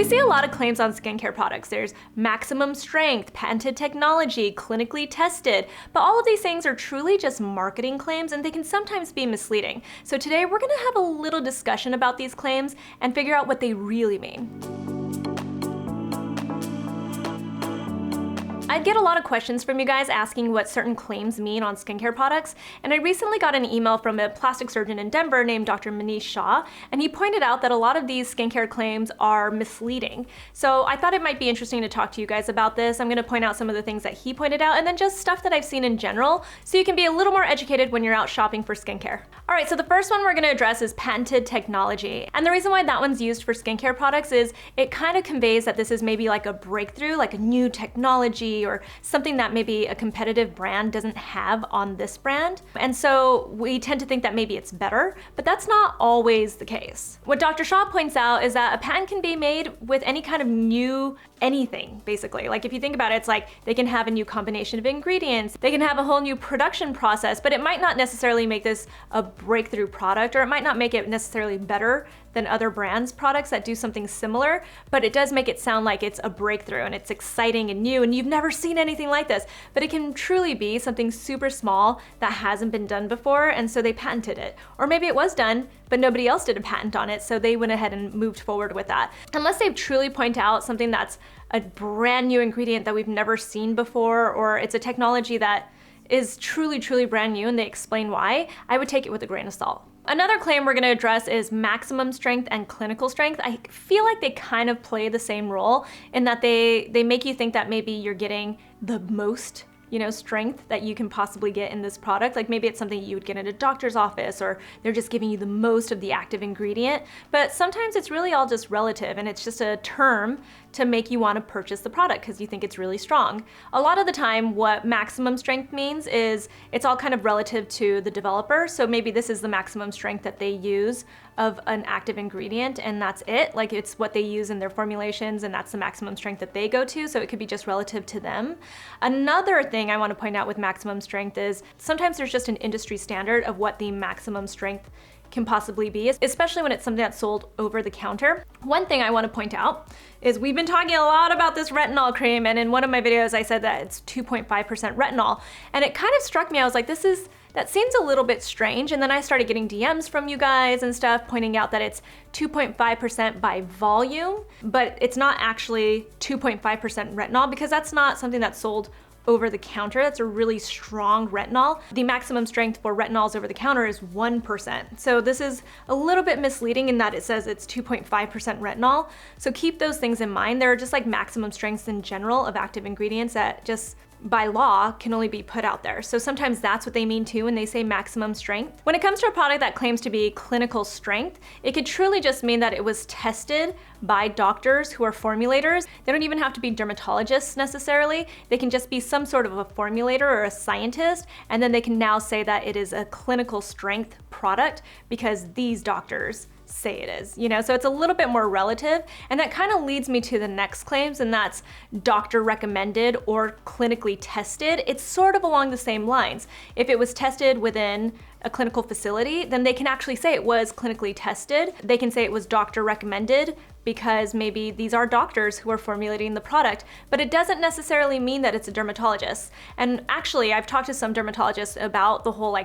We see a lot of claims on skincare products. There's maximum strength, patented technology, clinically tested, but all of these things are truly just marketing claims and they can sometimes be misleading. So today we're gonna have a little discussion about these claims and figure out what they really mean. I get a lot of questions from you guys asking what certain claims mean on skincare products, and I recently got an email from a plastic surgeon in Denver named Dr. Manish Shah, and he pointed out that a lot of these skincare claims are misleading. So I thought it might be interesting to talk to you guys about this. I'm going to point out some of the things that he pointed out and then just stuff that I've seen in general, so you can be a little more educated when you're out shopping for skincare. All right, so the first one we're going to address is patented technology. And the reason why that one's used for skincare products is it kind of conveys that this is maybe like a breakthrough, like a new technology or something that maybe a competitive brand doesn't have on this brand. And so we tend to think that maybe it's better, but that's not always the case. What Dr. Shah points out is that a patent can be made with any kind of new anything, basically. Like if you think about it, it's like they can have a new combination of ingredients, they can have a whole new production process, but it might not necessarily make this a breakthrough product, or it might not make it necessarily better than other brands' products that do something similar, but it does make it sound like it's a breakthrough and it's exciting and new and you've never seen anything like this. But it can truly be something super small that hasn't been done before, and so they patented it. Or maybe it was done, but nobody else did a patent on it, so they went ahead and moved forward with that. Unless they truly point out something that's a brand new ingredient that we've never seen before, or it's a technology that is truly brand new and they explain why, I would take it with a grain of salt. Another claim we're going to address is maximum strength and clinical strength. I feel like they kind of play the same role in that they make you think that maybe you're getting the most strength that you can possibly get in this product. Like maybe it's something you would get in a doctor's office, or they're just giving you the most of the active ingredient. But sometimes it's really all just relative, and it's just a term to make you want to purchase the product because you think it's really strong. A lot of the time, what maximum strength means is it's all kind of relative to the developer. So maybe this is the maximum strength that they use of an active ingredient, and that's it. Like it's what they use in their formulations, and that's the maximum strength that they go to. So it could be just relative to them. Another thing I want to point out with maximum strength is sometimes there's just an industry standard of what the maximum strength can possibly be, especially when it's something that's sold over the counter. One thing I want to point out is we've been talking a lot about this retinol cream, and in one of my videos I said that it's 2.5% retinol, and it kind of struck me, I was like, that seems a little bit strange, and then I started getting DMs from you guys and stuff pointing out that it's 2.5% by volume, but it's not actually 2.5% retinol because that's not something that's sold over the counter. That's a really strong retinol. The maximum strength for retinols over the counter is 1%. So this is a little bit misleading in that it says it's 2.5% retinol. So keep those things in mind. There are just like maximum strengths in general of active ingredients that just by law can only be put out there. So sometimes that's what they mean too when they say maximum strength. When it comes to a product that claims to be clinical strength, it could truly just mean that it was tested by doctors who are formulators. They don't even have to be dermatologists necessarily. They can just be some sort of a formulator or a scientist, and then they can now say that it is a clinical strength product because these doctors say it is, so it's a little bit more relative. And that kind of leads me to the next claims, and that's doctor recommended or clinically tested. It's sort of along the same lines. If it was tested within a clinical facility, then they can actually say it was clinically tested. They can say it was doctor recommended because maybe these are doctors who are formulating the product, but it doesn't necessarily mean that it's a dermatologist. And actually, I've talked to some dermatologists about the whole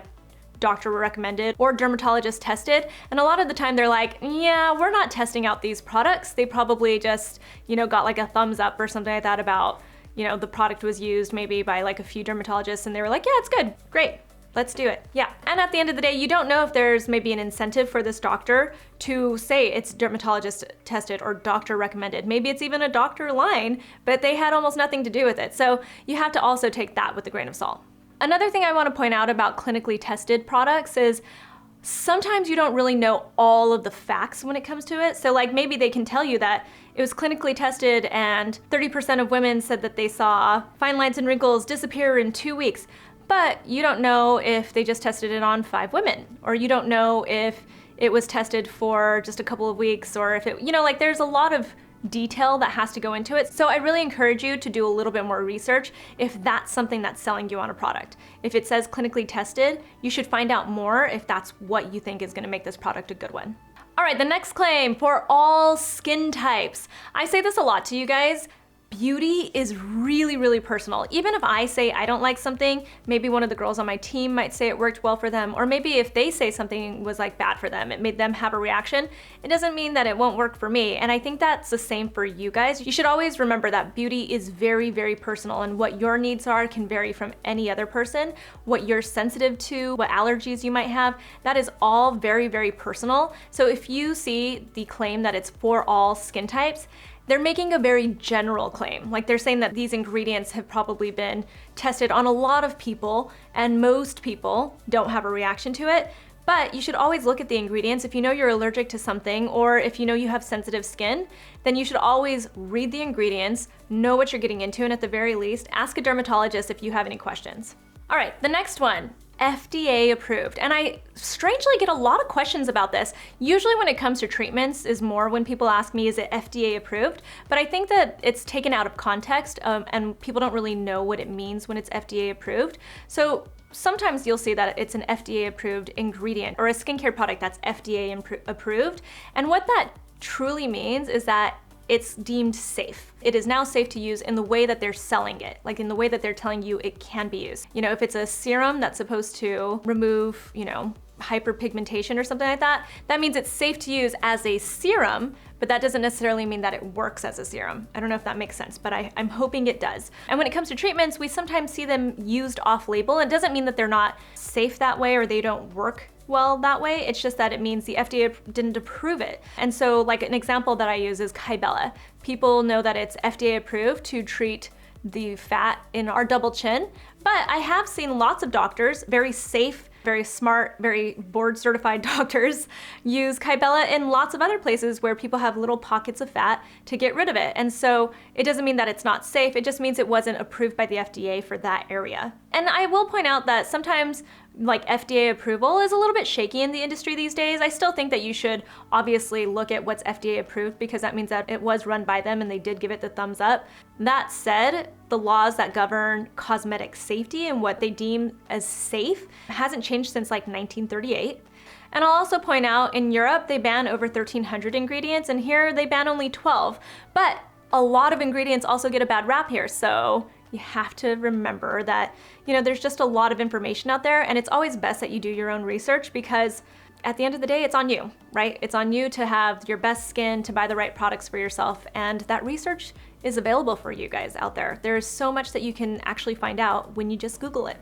doctor recommended or dermatologist tested, and a lot of the time they're like, yeah, we're not testing out these products. They probably just got like a thumbs up or something like that about the product was used maybe by like a few dermatologists, and they were like, yeah, it's good, great, let's do it. Yeah. And at the end of the day, you don't know if there's maybe an incentive for this doctor to say it's dermatologist tested or doctor recommended. Maybe it's even a doctor line, but they had almost nothing to do with it. So you have to also take that with a grain of salt. Another thing I want to point out about clinically tested products is sometimes you don't really know all of the facts when it comes to it. So like maybe they can tell you that it was clinically tested and 30% of women said that they saw fine lines and wrinkles disappear in 2 weeks, but you don't know if they just tested it on 5 women, or you don't know if it was tested for just a couple of weeks, or if it, there's a lot of detail that has to go into it. So I really encourage you to do a little bit more research if that's something that's selling you on a product. If it says clinically tested, you should find out more if that's what you think is going to make this product a good one. All right, the next claim, for all skin types. I say this a lot to you guys. Beauty is really, really personal. Even if I say I don't like something, maybe one of the girls on my team might say it worked well for them, or maybe if they say something was like bad for them, it made them have a reaction, it doesn't mean that it won't work for me. And I think that's the same for you guys. You should always remember that beauty is very, very personal, and what your needs are can vary from any other person. What you're sensitive to, what allergies you might have, that is all very, very personal. So if you see the claim that it's for all skin types, they're making a very general claim. Like, they're saying that these ingredients have probably been tested on a lot of people and most people don't have a reaction to it. But you should always look at the ingredients. If you know you're allergic to something, or if you know you have sensitive skin, then you should always read the ingredients, know what you're getting into, and at the very least, ask a dermatologist if you have any questions. All right, the next one. FDA approved. And I strangely get a lot of questions about this. Usually when it comes to treatments is more when people ask me, is it FDA approved? But I think that it's taken out of context and people don't really know what it means when it's FDA approved. So sometimes you'll see that it's an FDA approved ingredient or a skincare product that's FDA approved. And what that truly means is that it's deemed safe. It is now safe to use in the way that they're selling it, like in the way that they're telling you it can be used. You know, if it's a serum that's supposed to remove, hyperpigmentation or something like that, that means it's safe to use as a serum, but that doesn't necessarily mean that it works as a serum. I don't know if that makes sense, but I'm hoping it does. And when it comes to treatments, we sometimes see them used off-label. It doesn't mean that they're not safe that way or they don't work well that way. It's just that it means the FDA didn't approve it. And so, like, an example that I use is Kybella. People know that it's FDA approved to treat the fat in our double chin, but I have seen lots of doctors, very safe, very smart, very board certified doctors, use Kybella in lots of other places where people have little pockets of fat to get rid of it. And so it doesn't mean that it's not safe, it just means it wasn't approved by the FDA for that area. And I will point out that sometimes like FDA approval is a little bit shaky in the industry these days. I still think that you should obviously look at what's FDA approved because that means that it was run by them and they did give it the thumbs up. That said, the laws that govern cosmetic safety and what they deem as safe hasn't changed since like 1938. And I'll also point out in Europe, they ban over 1,300 ingredients and here they ban only 12. But a lot of ingredients also get a bad rap here. So you have to remember that, there's just a lot of information out there and it's always best that you do your own research because at the end of the day, it's on you, right? It's on you to have your best skin, to buy the right products for yourself, and that research is available for you guys out there. There's so much that you can actually find out when you just Google it.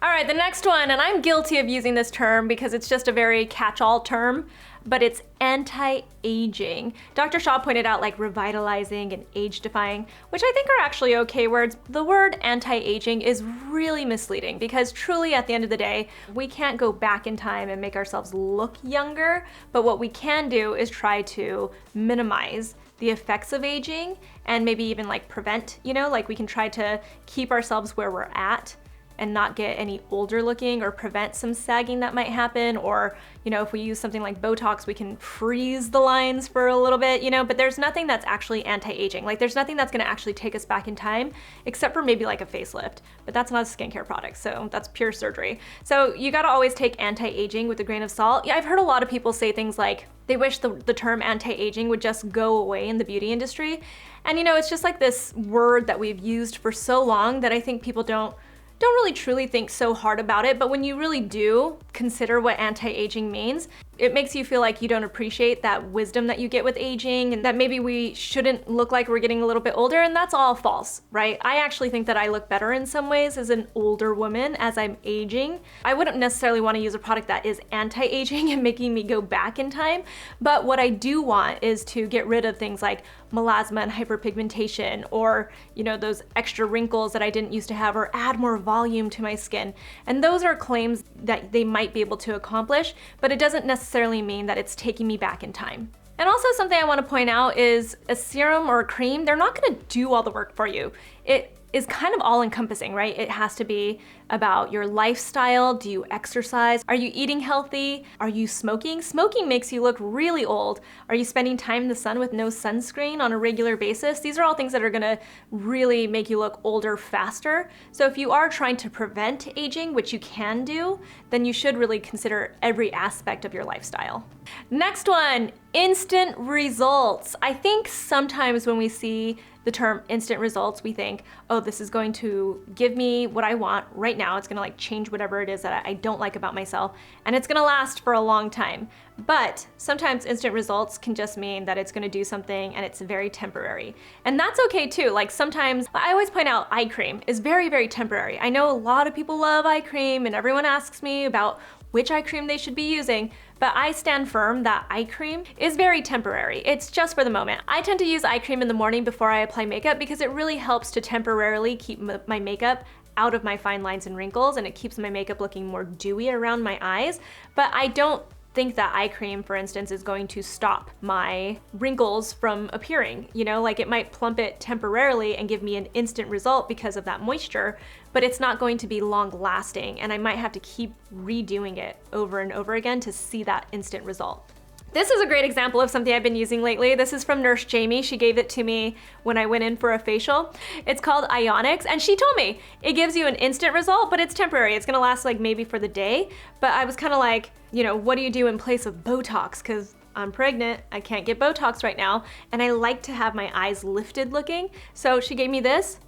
All right, the next one, and I'm guilty of using this term because it's just a very catch-all term, but it's anti-aging. Dr. Shaw pointed out like revitalizing and age-defying, which I think are actually okay words. The word anti-aging is really misleading because truly at the end of the day, we can't go back in time and make ourselves look younger, but what we can do is try to minimize the effects of aging and maybe even like prevent, like we can try to keep ourselves where we're at and not get any older looking or prevent some sagging that might happen. Or, if we use something like Botox, we can freeze the lines for a little bit, but there's nothing that's actually anti-aging. Like there's nothing that's gonna actually take us back in time, except for maybe like a facelift, but that's not a skincare product, so that's pure surgery. So you gotta always take anti-aging with a grain of salt. Yeah, I've heard a lot of people say things like, they wish the term anti-aging would just go away in the beauty industry. And it's just like this word that we've used for so long that I think people don't really truly think so hard about it, but when you really do consider what anti-aging means, it makes you feel like you don't appreciate that wisdom that you get with aging and that maybe we shouldn't look like we're getting a little bit older, and that's all false, right? I actually think that I look better in some ways as an older woman as I'm aging. I wouldn't necessarily want to use a product that is anti-aging and making me go back in time, but what I do want is to get rid of things like melasma and hyperpigmentation or, those extra wrinkles that I didn't used to have, or add more volume to my skin. And those are claims that they might be able to accomplish, but it doesn't necessarily mean that it's taking me back in time. And also something I want to point out is a serum or a cream, they're not going to do all the work for you. It is kind of all encompassing, right? It has to be about your lifestyle. Do you exercise? Are you eating healthy? Are you smoking? Smoking makes you look really old. Are you spending time in the sun with no sunscreen on a regular basis? These are all things that are gonna really make you look older faster. So if you are trying to prevent aging, which you can do, then you should really consider every aspect of your lifestyle. Next one, instant results. I think sometimes when we see the term instant results, we think, oh, this is going to give me what I want right now. It's gonna like change whatever it is that I don't like about myself, and it's gonna last for a long time. But sometimes instant results can just mean that it's gonna do something and it's very temporary. And that's okay too. Like sometimes, I always point out eye cream is very, very temporary. I know a lot of people love eye cream and everyone asks me about which eye cream they should be using, but I stand firm that eye cream is very temporary. It's just for the moment. I tend to use eye cream in the morning before I apply makeup because it really helps to temporarily keep my makeup out of my fine lines and wrinkles, and it keeps my makeup looking more dewy around my eyes. But I don't think that eye cream, for instance, is going to stop my wrinkles from appearing. You know, like it might plump it temporarily and give me an instant result because of that moisture, but it's not going to be long lasting, and I might have to keep redoing it over and over again to see that instant result. This is a great example of something I've been using lately. This is from Nurse Jamie. She gave it to me when I went in for a facial. It's called Ionics, and she told me it gives you an instant result, but it's temporary. It's gonna last like maybe for the day. But I was kind of like, you know, what do you do in place of Botox? Because I'm pregnant, I can't get Botox right now, and I like to have my eyes lifted looking. So she gave me this,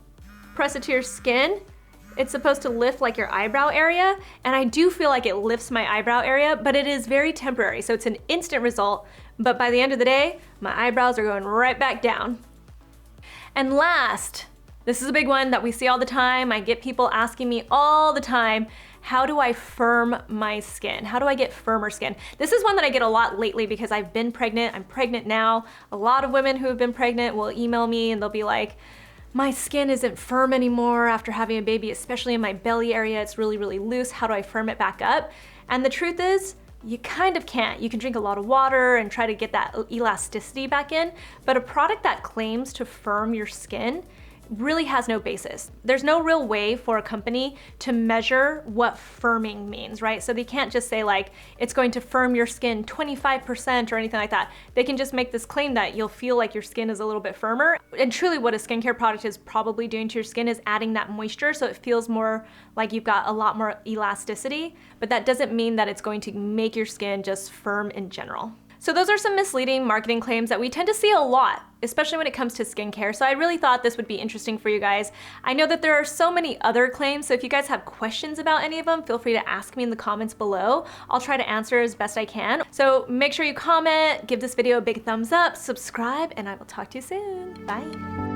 press it to your skin. It's supposed to lift like your eyebrow area, and I do feel like it lifts my eyebrow area, but it is very temporary. So it's an instant result, but by the end of the day, my eyebrows are going right back down. And last, this is a big one that we see all the time. I get people asking me all the time, how do I firm my skin? How do I get firmer skin? This is one that I get a lot lately because I've been pregnant. I'm pregnant now. A lot of women who have been pregnant will email me and they'll be like, my skin isn't firm anymore after having a baby, especially in my belly area. It's really, really loose. How do I firm it back up? And the truth is, you kind of can't. You can drink a lot of water and try to get that elasticity back in, but a product that claims to firm your skin really has no basis. There's no real way for a company to measure what firming means, right? So they can't just say like, it's going to firm your skin 25% or anything like that. They can just make this claim that you'll feel like your skin is a little bit firmer. And truly what a skincare product is probably doing to your skin is adding that moisture so it feels more like you've got a lot more elasticity, but that doesn't mean that it's going to make your skin just firm in general. So those are some misleading marketing claims that we tend to see a lot, especially when it comes to skincare. So I really thought this would be interesting for you guys. I know that there are so many other claims, so if you guys have questions about any of them, feel free to ask me in the comments below. I'll try to answer as best I can. So make sure you comment, give this video a big thumbs up, subscribe, and I will talk to you soon. Bye.